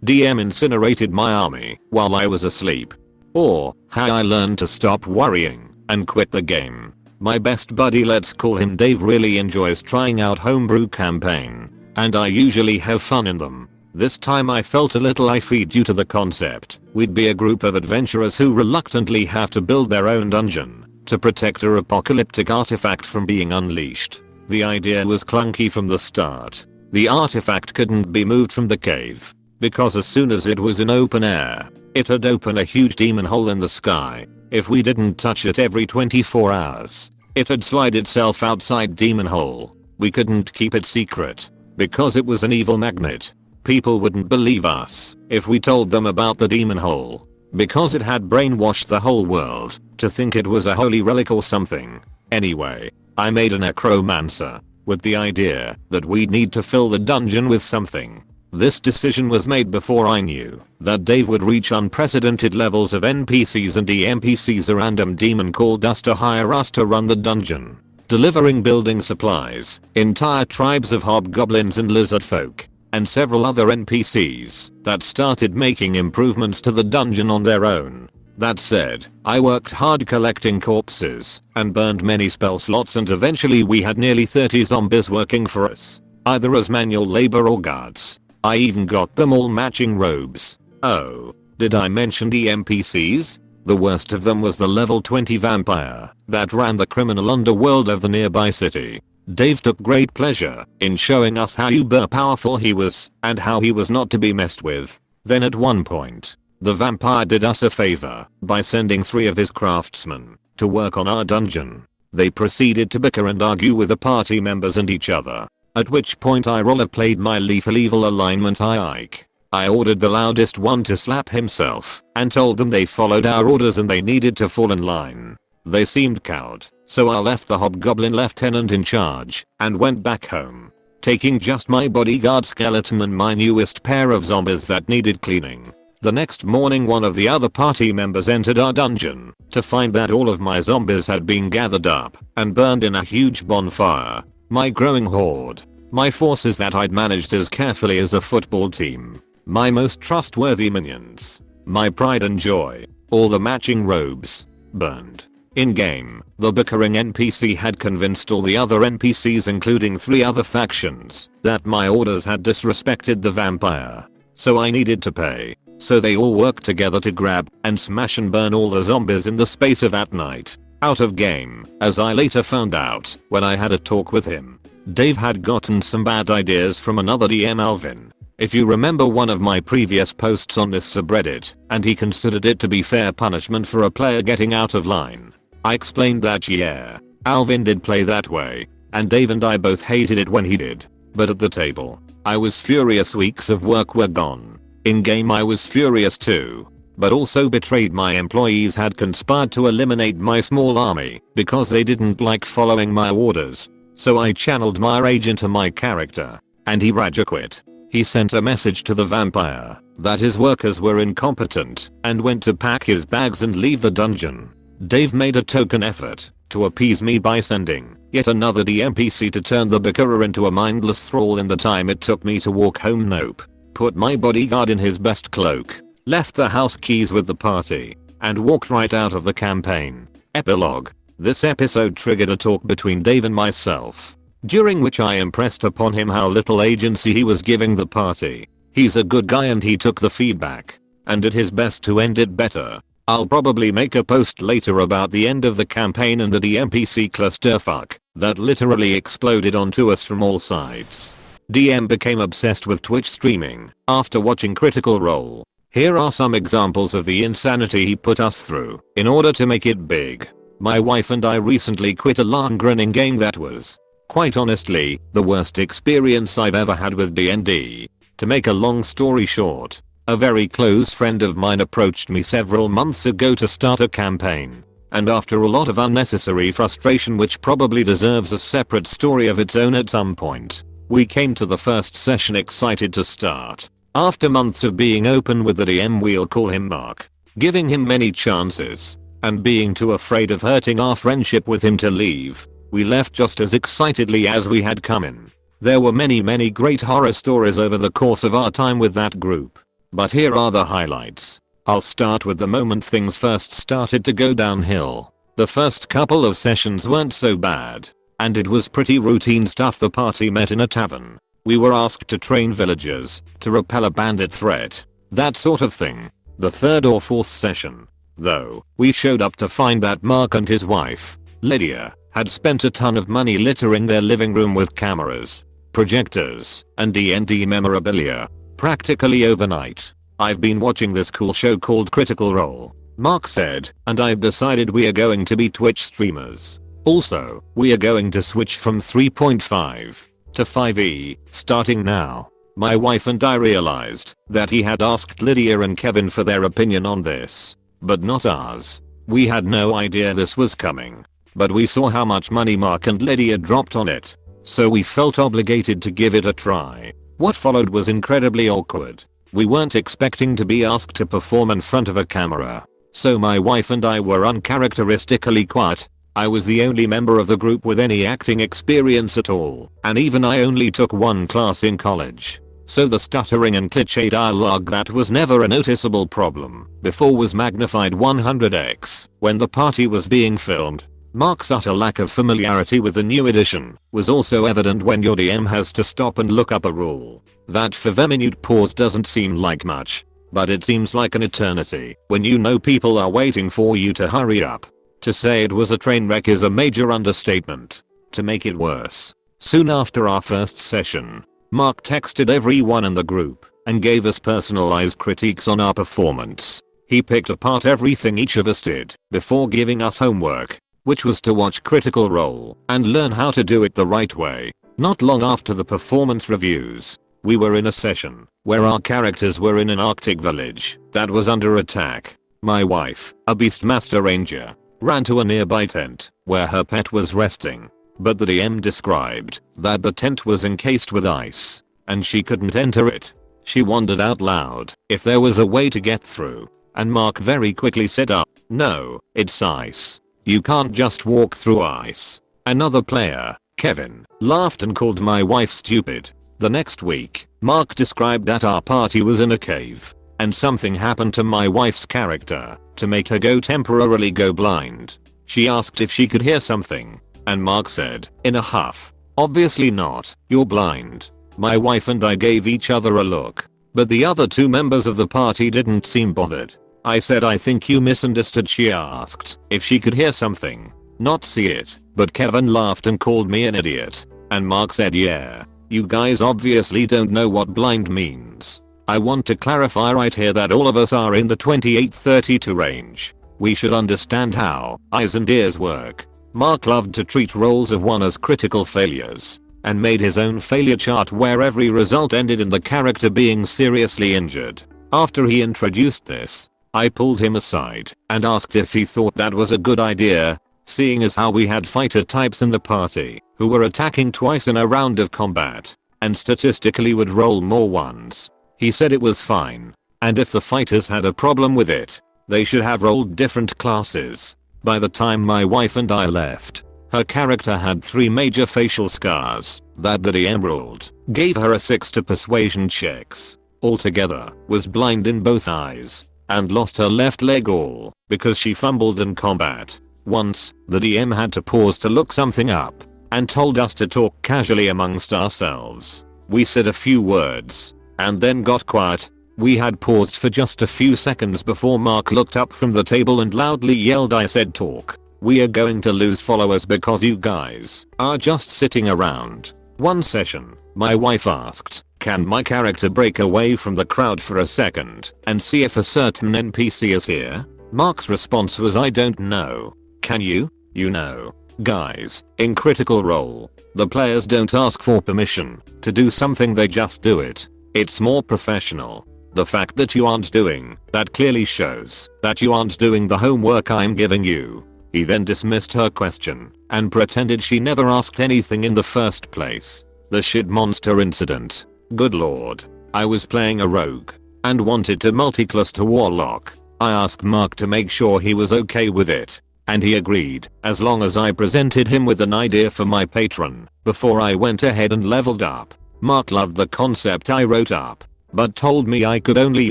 DM incinerated my army while I was asleep. Or how I learned to stop worrying and quit the game. My best buddy, let's call him Dave, really enjoys trying out homebrew campaign, and I usually have fun in them. This time I felt a little iffy due to the concept. We'd be a group of adventurers who reluctantly have to build their own dungeon to protect a apocalyptic artifact from being unleashed. The idea was clunky from the start. The artifact couldn't be moved from the cave because as soon as it was in open air, it'd open a huge demon hole in the sky. If we didn't touch it every 24 hours, it'd slide itself outside demon hole. We couldn't keep it secret because it was an evil magnet. People wouldn't believe us if we told them about the demon hole because it had brainwashed the whole world to think it was a holy relic or something. Anyway, I made a necromancer with the idea that we'd need to fill the dungeon with something. This decision was made before I knew that Dave would reach unprecedented levels of NPCs and DMPCs. A random demon called us to hire us to run the dungeon, delivering building supplies, entire tribes of hobgoblins and lizard folk, and several other NPCs that started making improvements to the dungeon on their own. That said, I worked hard collecting corpses and burned many spell slots, and eventually we had nearly 30 zombies working for us, either as manual labor or guards. I even got them all matching robes. Oh, did I mention the NPCs? The worst of them was the level 20 vampire that ran the criminal underworld of the nearby city. Dave took great pleasure in showing us how uber powerful he was and how he was not to be messed with. Then at one point, the vampire did us a favor by sending 3 of his craftsmen to work on our dungeon. They proceeded to bicker and argue with the party members and each other, at which point I rollerplayed my lethal evil alignment Ike. I ordered the loudest one to slap himself and told them they followed our orders and they needed to fall in line. They seemed cowed, so I left the hobgoblin lieutenant in charge and went back home, taking just my bodyguard skeleton and my newest pair of zombies that needed cleaning. The next morning one of the other party members entered our dungeon to find that all of my zombies had been gathered up and burned in a huge bonfire. My growing horde, my forces that I'd managed as carefully as a football team, my most trustworthy minions, my pride and joy, all the matching robes, burned. In-game, the bickering NPC had convinced all the other NPCs, including 3 other factions, that my orders had disrespected the vampire. So I needed to pay. So they all worked together to grab and smash and burn all the zombies in the space of that night. Out of game, as I later found out when I had a talk with him, Dave had gotten some bad ideas from another DM, Alvin. If you remember one of my previous posts on this subreddit, and he considered it to be fair punishment for a player getting out of line. I explained that yeah, Alvin did play that way, and Dave and I both hated it when he did. But at the table, I was furious. Weeks of work were gone. In game I was furious too, but also betrayed. My employees had conspired to eliminate my small army because they didn't like following my orders. So I channeled my rage into my character, and he rage quit. He sent a message to the vampire that his workers were incompetent and went to pack his bags and leave the dungeon. Dave made a token effort to appease me by sending yet another DMPC to turn the bickerer into a mindless thrall in the time it took me to walk home. Nope. Put my bodyguard in his best cloak, left the house keys with the party, and walked right out of the campaign. Epilogue. This episode triggered a talk between Dave and myself, during which I impressed upon him how little agency he was giving the party. He's a good guy and he took the feedback and did his best to end it better. I'll probably make a post later about the end of the campaign and the DMPC clusterfuck that literally exploded onto us from all sides. DM became obsessed with Twitch streaming after watching Critical Role. Here are some examples of the insanity he put us through in order to make it big. My wife and I recently quit a long running game that was, quite honestly, the worst experience I've ever had with D&D. To make a long story short, a very close friend of mine approached me several months ago to start a campaign, and after a lot of unnecessary frustration, which probably deserves a separate story of its own at some point, we came to the first session excited to start. After months of being open with the DM, we'll call him Mark, giving him many chances, and being too afraid of hurting our friendship with him to leave, we left just as excitedly as we had come in. There were many great horror stories over the course of our time with that group. But here are the highlights. I'll start with the moment things first started to go downhill. The first couple of sessions weren't so bad, and it was pretty routine stuff. The party met in a tavern. We were asked to train villagers to repel a bandit threat, that sort of thing. The third or fourth session, though, we showed up to find that Mark and his wife, Lydia, had spent a ton of money littering their living room with cameras, projectors, and D&D memorabilia, practically overnight. "I've been watching this cool show called Critical Role," Mark said, "and I've decided we are going to be Twitch streamers. Also, we are going to switch from 3.5 to 5e, starting now." My wife and I realized that he had asked Lydia and Kevin for their opinion on this, but not ours. We had no idea this was coming, but we saw how much money Mark and Lydia dropped on it, so we felt obligated to give it a try. What followed was incredibly awkward. We weren't expecting to be asked to perform in front of a camera, so my wife and I were uncharacteristically quiet. I was the only member of the group with any acting experience at all, and even I only took one class in college. So the stuttering and cliché dialogue that was never a noticeable problem before was magnified 100x when the party was being filmed. Mark's utter lack of familiarity with the new edition was also evident when your DM has to stop and look up a rule. That 5-minute pause doesn't seem like much, but it seems like an eternity when you know people are waiting for you to hurry up. To say it was a train wreck is a major understatement. To make it worse, soon after our first session, Mark texted everyone in the group and gave us personalized critiques on our performance. He picked apart everything each of us did before giving us homework, which was to watch Critical Role and learn how to do it the right way. Not long after the performance reviews, we were in a session where our characters were in an Arctic village that was under attack. My wife, a Beastmaster Ranger, ran to a nearby tent where her pet was resting, but the DM described that the tent was encased with ice and she couldn't enter it. She wondered out loud if there was a way to get through, and Mark very quickly said, "No, it's ice. You can't just walk through ice." Another player, Kevin, laughed and called my wife stupid. The next week, Mark described that our party was in a cave and something happened to my wife's character to make her temporarily go blind. She asked if she could hear something, and Mark said, in a huff, "Obviously not, you're blind." My wife and I gave each other a look, but the other two members of the party didn't seem bothered. I said, "I think you misunderstood." She asked if she could hear something, not see it, but Kevin laughed and called me an idiot, and Mark said, "Yeah, you guys obviously don't know what blind means." I want to clarify right here that all of us are in the 28-32 range. We should understand how eyes and ears work. Mark loved to treat rolls of 1 as critical failures, and made his own failure chart where every result ended in the character being seriously injured. After he introduced this, I pulled him aside and asked if he thought that was a good idea, seeing as how we had fighter types in the party who were attacking twice in a round of combat, and statistically would roll more ones. He said it was fine, and if the fighters had a problem with it, they should have rolled different classes. By the time my wife and I left, her character had 3 major facial scars that the DM ruled gave her a 6 to persuasion checks. Altogether, was blind in both eyes, and lost her left leg all because she fumbled in combat. Once, the DM had to pause to look something up and told us to talk casually amongst ourselves. We said a few words and then got quiet. We had paused for just a few seconds before Mark looked up from the table and loudly yelled, "I said talk. We are going to lose followers because you guys are just sitting around." One session, my wife asked, "Can my character break away from the crowd for a second and see if a certain NPC is here?" Mark's response was, "I don't know. Can you?" You know, guys, in Critical Role, the players don't ask for permission to do something, they just do it. It's more professional. The fact that you aren't doing that clearly shows that you aren't doing the homework I'm giving you." He then dismissed her question and pretended she never asked anything in the first place. The shit monster incident. Good lord. I was playing a rogue and wanted to multiclass to warlock. I asked Mark to make sure he was okay with it, and he agreed as long as I presented him with an idea for my patron before I went ahead and leveled up. Mark loved the concept I wrote up, but told me I could only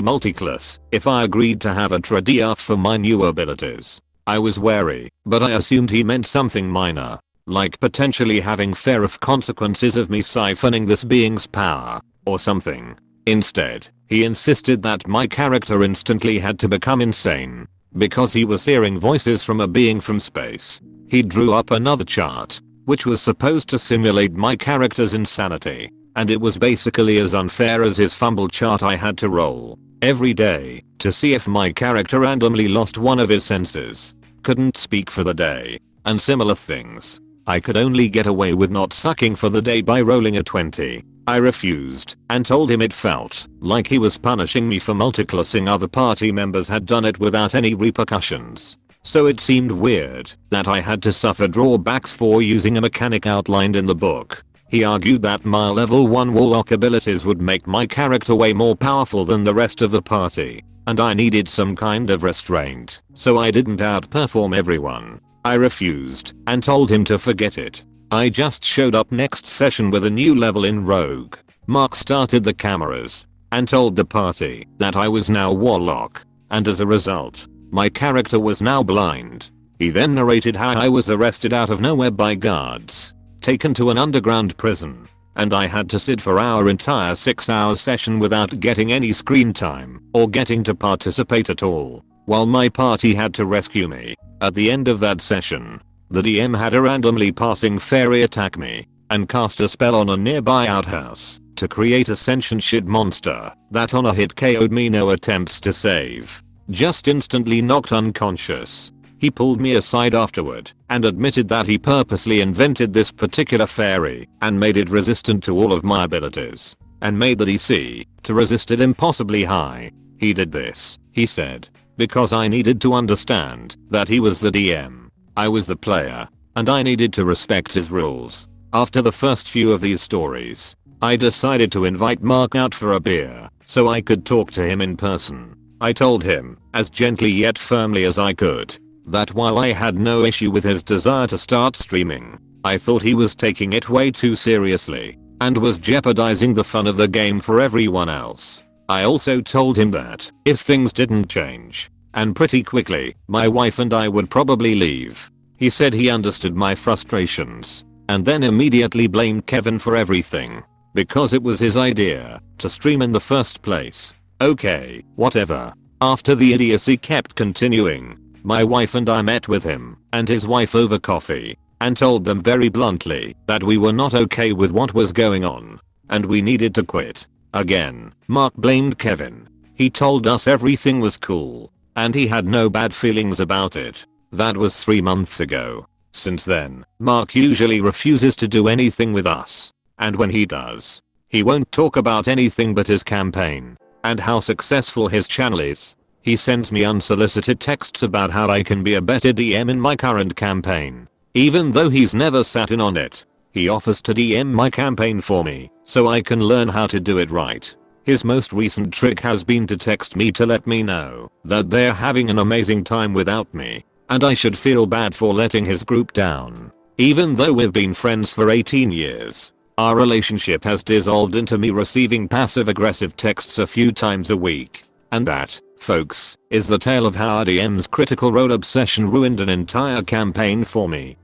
multiclass if I agreed to have a trade-off for my new abilities. I was wary, but I assumed he meant something minor, like potentially having fear of consequences of me siphoning this being's power, or something. Instead, he insisted that my character instantly had to become insane, because he was hearing voices from a being from space. He drew up another chart, which was supposed to simulate my character's insanity, and it was basically as unfair as his fumble chart I had to roll every day to see if my character randomly lost one of his senses, couldn't speak for the day, and similar things. I could only get away with not sucking for the day by rolling a 20. I refused and told him it felt like he was punishing me for multiclassing. Other party members had done it without any repercussions, so it seemed weird that I had to suffer drawbacks for using a mechanic outlined in the book. He argued that my level 1 warlock abilities would make my character way more powerful than the rest of the party, and I needed some kind of restraint so I didn't outperform everyone. I refused and told him to forget it. I just showed up next session with a new level in Rogue. Mark started the cameras and told the party that I was now warlock, and as a result, my character was now blind. He then narrated how I was arrested out of nowhere by guards, taken to an underground prison, and I had to sit for our entire 6-hour session without getting any screen time or getting to participate at all, while my party had to rescue me. At the end of that session, the DM had a randomly passing fairy attack me and cast a spell on a nearby outhouse to create a sentient shit monster that on a hit KO'd me. No attempts to save, just instantly knocked unconscious. He pulled me aside afterward and admitted that he purposely invented this particular fairy and made it resistant to all of my abilities, and made the DC to resist it impossibly high. He did this, he said, because I needed to understand that he was the DM. I was the player, and I needed to respect his rules. After the first few of these stories, I decided to invite Mark out for a beer so I could talk to him in person. I told him, as gently yet firmly as I could, that while I had no issue with his desire to start streaming, I thought he was taking it way too seriously and was jeopardizing the fun of the game for everyone else. I also told him that if things didn't change, and pretty quickly, my wife and I would probably leave. He said he understood my frustrations and then immediately blamed Kevin for everything because it was his idea to stream in the first place. Okay, whatever. After the idiocy kept continuing, my wife and I met with him and his wife over coffee and told them very bluntly that we were not okay with what was going on and we needed to quit. Again, Mark blamed Kevin. He told us everything was cool and he had no bad feelings about it. That was 3 months ago. Since then, Mark usually refuses to do anything with us, and when he does, he won't talk about anything but his campaign and how successful his channel is. He sends me unsolicited texts about how I can be a better DM in my current campaign, even though he's never sat in on it. He offers to DM my campaign for me so I can learn how to do it right. His most recent trick has been to text me to let me know that they're having an amazing time without me, and I should feel bad for letting his group down. Even though we've been friends for 18 years, our relationship has dissolved into me receiving passive-aggressive texts a few times a week. And that, folks, is the tale of how DM's critical role obsession ruined an entire campaign for me.